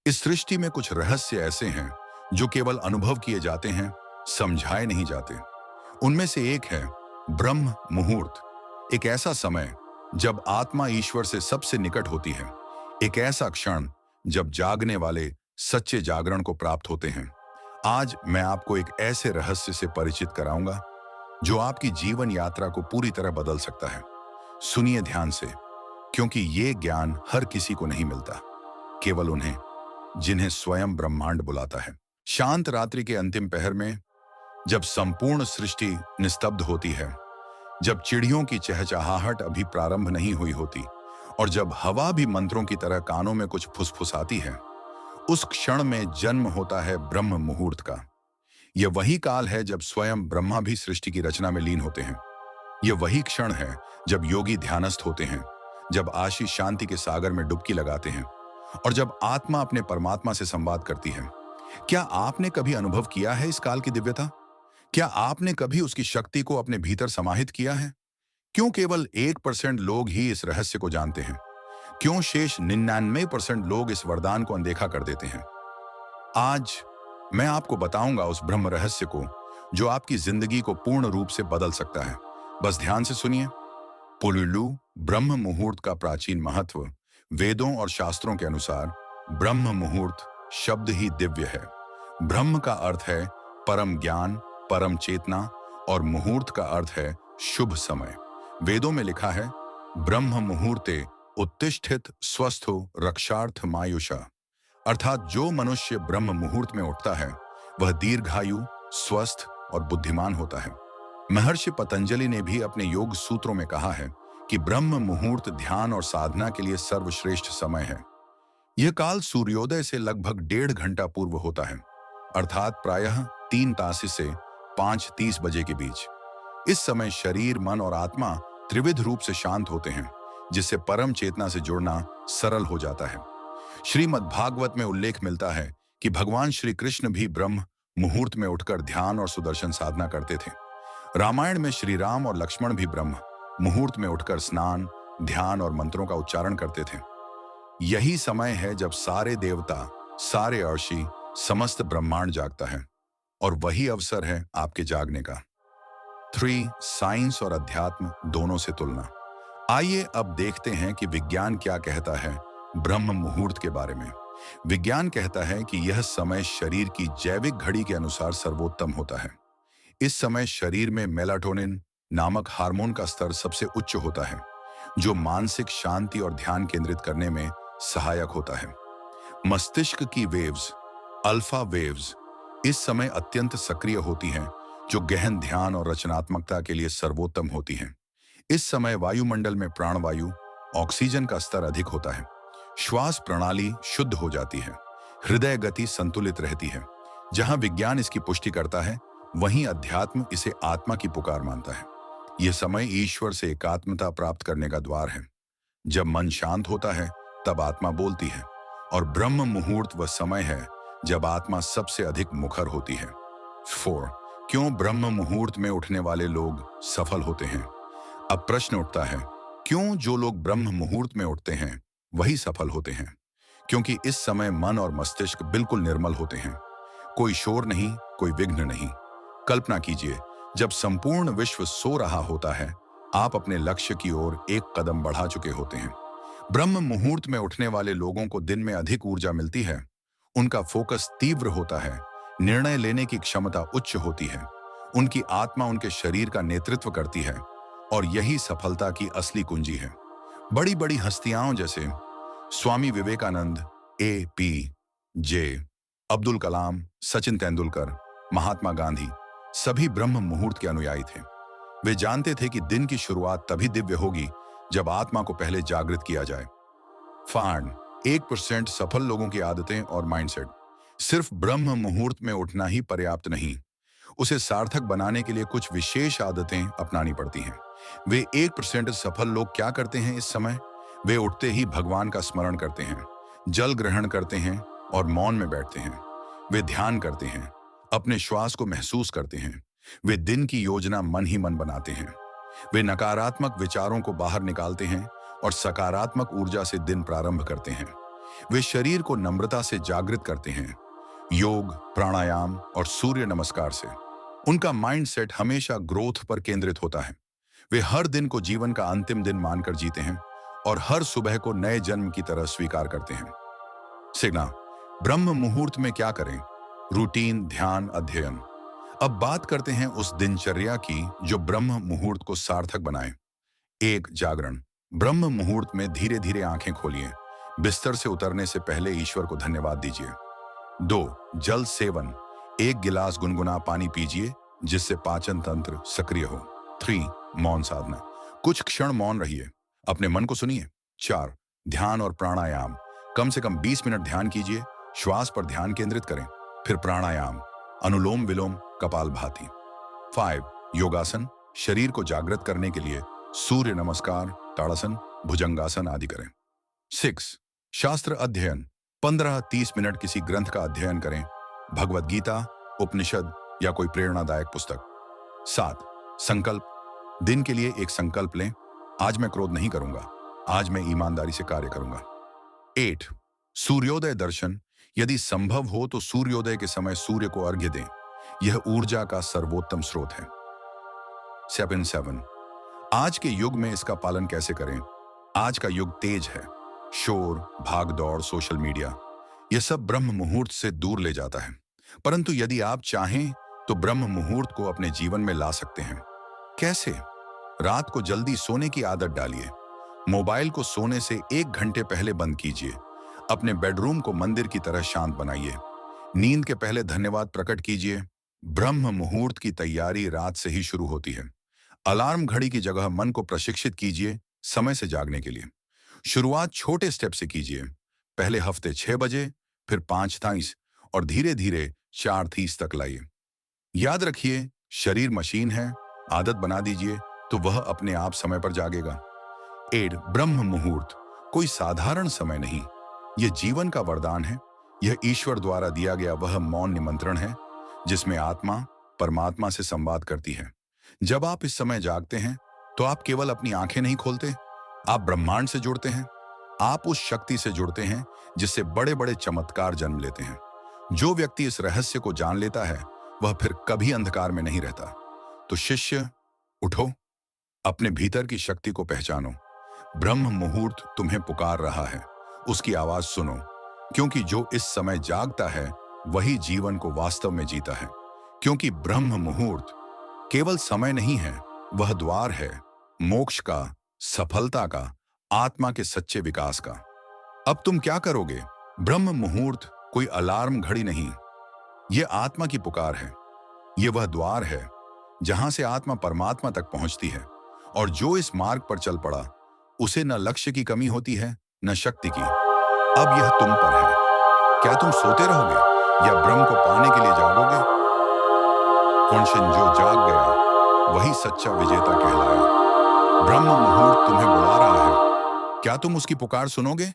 इस सृष्टि में कुछ रहस्य ऐसे हैं जो केवल अनुभव किए जाते हैं, समझाए नहीं जाते। उनमें से एक है ब्रह्म मुहूर्त। एक ऐसा समय जब आत्मा ईश्वर से सबसे निकट होती है। एक ऐसा क्षण जब जागने वाले सच्चे जागरण को प्राप्त होते हैं। आज मैं आपको एक ऐसे रहस्य से परिचित कराऊंगा जो आपकी जीवन यात्रा को पूरी तरह बदल सकता है। सुनिए ध्यान से, क्योंकि ये ज्ञान हर किसी को नहीं मिलता, केवल उन्हें जिन्हें स्वयं ब्रह्मांड बुलाता है। शांत रात्रि के अंतिम पहर में, जब संपूर्ण सृष्टि निस्तब्ध होती है, जब चिड़ियों की चहचहाहट अभी प्रारंभ नहीं हुई होती और जब हवा भी मंत्रों की तरह कानों में कुछ फुसफुसाती है, उस क्षण में जन्म होता है ब्रह्म मुहूर्त का। यह वही काल है जब स्वयं ब्रह्मा भी सृष्टि की रचना में लीन होते हैं। यह वही क्षण है जब योगी ध्यानस्थ होते हैं, जब आशीष शांति के सागर में डुबकी लगाते हैं और जब आत्मा अपने परमात्मा से संवाद करती है। क्या आपने कभी अनुभव किया है इस काल की दिव्यता? क्या आपने कभी उसकी शक्ति को अपने भीतर समाहित किया है? क्यों केवल 1% लोग ही इस रहस्य को जानते हैं? क्यों शेष 99% लोग इस वरदान को अनदेखा कर देते हैं? आज मैं आपको बताऊंगा उस ब्रह्म रहस्य को जो आपकी जिंदगी को पूर्ण रूप से बदल सकता है। बस ध्यान से सुनिए। पुलुलु ब्रह्म मुहूर्त का प्राचीन महत्व। वेदों और शास्त्रों के अनुसार ब्रह्म मुहूर्त शब्द ही दिव्य है। ब्रह्म का अर्थ है परम ज्ञान, परम चेतना और मुहूर्त का अर्थ है शुभ समय। वेदों में लिखा है ब्रह्म मुहूर्ते उत्तिष्ठित स्वस्थो रक्षार्थ मायुषा, अर्थात जो मनुष्य ब्रह्म मुहूर्त में उठता है वह दीर्घायु, स्वस्थ और बुद्धिमान होता है। महर्षि पतंजलि ने भी अपने योग सूत्रों में कहा है कि ब्रह्म मुहूर्त ध्यान और साधना के लिए सर्वश्रेष्ठ समय है। यह काल सूर्योदय से लगभग 1.5 घंटा पूर्व होता है, अर्थात प्रायः 3 से 5:30 बजे के बीच। इस समय शरीर, मन और आत्मा त्रिविध रूप से शांत होते हैं, जिससे परम चेतना से जुड़ना सरल हो जाता है। श्रीमद् भागवत में उल्लेख मिलता है कि भगवान श्री कृष्ण भी ब्रह्म मुहूर्त में उठकर ध्यान और सुदर्शन साधना करते थे। रामायण में श्री राम और लक्ष्मण भी ब्रह्म मुहूर्त में उठकर स्नान, ध्यान और मंत्रों का उच्चारण करते थे। यही समय है जब सारे देवता, सारे अर्षि, समस्त ब्रह्मांड जागता है और वही अवसर है आपके जागने का। 3. साइंस और अध्यात्म दोनों से तुलना। आइए अब देखते हैं कि विज्ञान क्या कहता है ब्रह्म मुहूर्त के बारे में। विज्ञान कहता है कि यह समय शरीर की जैविक घड़ी के अनुसार सर्वोत्तम होता है। इस समय शरीर में मेलाटोनिन नामक हार्मोन का स्तर सबसे उच्च होता है, जो मानसिक शांति और ध्यान केंद्रित करने में सहायक होता है। मस्तिष्क की वेव्स, अल्फा वेव्स, इस समय अत्यंत सक्रिय होती हैं, जो गहन ध्यान और रचनात्मकता के लिए सर्वोत्तम होती हैं। इस समय वायुमंडल में प्राणवायु, ऑक्सीजन का स्तर अधिक होता है। श्वास प्रणाली शुद्ध हो जाती है। हृदय गति संतुलित रहती है। जहां विज्ञान इसकी पुष्टि करता है, वहीं अध्यात्म इसे आत्मा की पुकार मानता है। यह समय ईश्वर से एकात्मता प्राप्त करने का द्वार है। जब मन शांत होता है, तब आत्मा बोलती है और ब्रह्म मुहूर्त वह समय है जब आत्मा सबसे अधिक मुखर होती है। 4. क्यों ब्रह्म मुहूर्त में उठने वाले लोग सफल होते हैं? अब प्रश्न उठता है, क्यों जो लोग ब्रह्म मुहूर्त में उठते हैं वही सफल होते हैं? क्योंकि इस समय मन और मस्तिष्क बिल्कुल निर्मल होते हैं। कोई शोर नहीं, कोई विघ्न नहीं। कल्पना कीजिए, जब संपूर्ण विश्व सो रहा होता है, आप अपने लक्ष्य की ओर एक कदम बढ़ा चुके होते हैं। ब्रह्म मुहूर्त में उठने वाले लोगों को दिन में अधिक ऊर्जा मिलती है। उनका फोकस तीव्र होता है, निर्णय लेने की क्षमता उच्च होती है, उनकी आत्मा उनके शरीर का नेतृत्व करती है और यही सफलता की असली कुंजी है। बड़ी बड़ी हस्तियां जैसे स्वामी विवेकानंद, APJ अब्दुल कलाम, सचिन तेंदुलकर, महात्मा गांधी सभी ब्रह्म मुहूर्त के अनुयायी थे। वे जानते थे कि दिन की शुरुआत तभी दिव्य होगी जब आत्मा को पहले जागृत किया जाए। फांड 1% सफल लोगों की आदतें और माइंडसेट। सिर्फ ब्रह्म मुहूर्त में उठना ही पर्याप्त नहीं, उसे सार्थक बनाने के लिए कुछ विशेष आदतें अपनानी पड़ती हैं। वे 1% सफल लोग क्या करते हैं इस समय? वे उठते ही भगवान का स्मरण करते हैं, जल ग्रहण करते हैं और मौन में बैठते हैं। वे ध्यान करते हैं, अपने श्वास को महसूस करते हैं। वे दिन की योजना मन ही मन बनाते हैं। वे नकारात्मक विचारों को बाहर निकालते हैं और सकारात्मक ऊर्जा से दिन प्रारंभ करते हैं। वे शरीर को नम्रता से जागृत करते हैं, योग, प्राणायाम और सूर्य नमस्कार से। उनका माइंडसेट हमेशा ग्रोथ पर केंद्रित होता है। वे हर दिन को जीवन का अंतिम दिन मानकर जीते हैं और हर सुबह को नए जन्म की तरह स्वीकार करते हैं। सिग्ना, ब्रह्म मुहूर्त में क्या करें? रूटीन, ध्यान, अध्ययन। अब बात करते हैं उस दिनचर्या की जो ब्रह्म मुहूर्त को सार्थक बनाए। 1. जागरण। ब्रह्म मुहूर्त में धीरे धीरे आंखें खोलिए। बिस्तर से उतरने से पहले ईश्वर को धन्यवाद दीजिए। 2. जल सेवन। 1 गिलास गुनगुना पानी पीजिए जिससे पाचन तंत्र सक्रिय हो। 3. मौन साधना। कुछ क्षण मौन रहिए, अपने मन को सुनिए। 4. ध्यान और प्राणायाम। कम से कम 20 मिनट ध्यान कीजिए, श्वास पर ध्यान केंद्रित करें। फिर प्राणायाम, अनुलोम विलोम, कपालभाति। 5. योगासन। शरीर को जागृत करने के लिए सूर्य नमस्कार, ताड़ासन, भुजंगासन आदि करें। 6. शास्त्र अध्ययन। 15-30 मिनट किसी ग्रंथ का अध्ययन करें, भगवद गीता, उपनिषद या कोई प्रेरणादायक पुस्तक। 7. संकल्प। दिन के लिए एक संकल्प लें, आज मैं क्रोध नहीं करूंगा, आज मैं ईमानदारी से कार्य करूंगा। 8. सूर्योदय दर्शन। यदि संभव हो तो सूर्योदय के समय सूर्य को अर्घ्य दें, यह ऊर्जा का सर्वोत्तम स्रोत है। 7. आज के युग में इसका पालन कैसे करें? आज का युग तेज है, शोर, भागदौड़, सोशल मीडिया, यह सब ब्रह्म मुहूर्त से दूर ले जाता है। परंतु यदि आप चाहें तो ब्रह्म मुहूर्त को अपने जीवन में ला सकते हैं। कैसे? रात को जल्दी सोने की आदत डालिए। मोबाइल को सोने से 1 घंटे पहले बंद कीजिए। अपने बेडरूम को मंदिर की तरह शांत बनाइए। नींद के पहले धन्यवाद प्रकट कीजिए। ब्रह्म मुहूर्त की तैयारी रात से ही शुरू होती है। अलार्म घड़ी की जगह मन को प्रशिक्षित कीजिए समय से जागने के लिए। शुरुआत छोटे स्टेप से कीजिए। पहले हफ्ते 6 बजे, फिर 5:30 और धीरे धीरे 4:30 तक लाइए। याद रखिए, शरीर मशीन है, आदत बना दीजिए तो वह अपने आप समय पर जागेगा। 8. ब्रह्म मुहूर्त कोई साधारण समय नहीं, यह जीवन का वरदान है। यह ईश्वर द्वारा दिया गया वह मौन निमंत्रण है जिसमें आत्मा परमात्मा से संवाद करती है। जब आप इस समय जागते हैं तो आप केवल अपनी आंखें नहीं खोलते, आप ब्रह्मांड से जुड़ते हैं। आप उस शक्ति से जुड़ते हैं जिससे बड़े बड़े चमत्कार जन्म लेते हैं। जो व्यक्ति इस रहस्य को जान लेता है वह फिर कभी अंधकार में नहीं रहता। तो शिष्य, उठो, अपने भीतर की शक्ति को पहचानो। ब्रह्म मुहूर्त तुम्हें पुकार रहा है, उसकी आवाज सुनो, क्योंकि जो इस समय जागता है वही जीवन को वास्तव में जीता है। क्योंकि ब्रह्म मुहूर्त केवल समय नहीं है, वह द्वार है मोक्ष का, सफलता का, आत्मा के सच्चे विकास का। अब तुम क्या करोगे? ब्रह्म मुहूर्त कोई अलार्म घड़ी नहीं, यह आत्मा की पुकार है। यह वह द्वार है जहां से आत्मा परमात्मा तक पहुंचती है। और जो इस मार्ग पर चल पड़ा उसे न लक्ष्य की कमी होती है न शक्ति की। अब यह तुम पर है, क्या तुम सोते रहोगे या ब्रह्म को पाने के लिए जागोगे? कौनशन जो जाग गया वही सच्चा विजेता कहलाया। ब्रह्म मुहूर्त तुम्हें बुला रहा है, क्या तुम उसकी पुकार सुनोगे?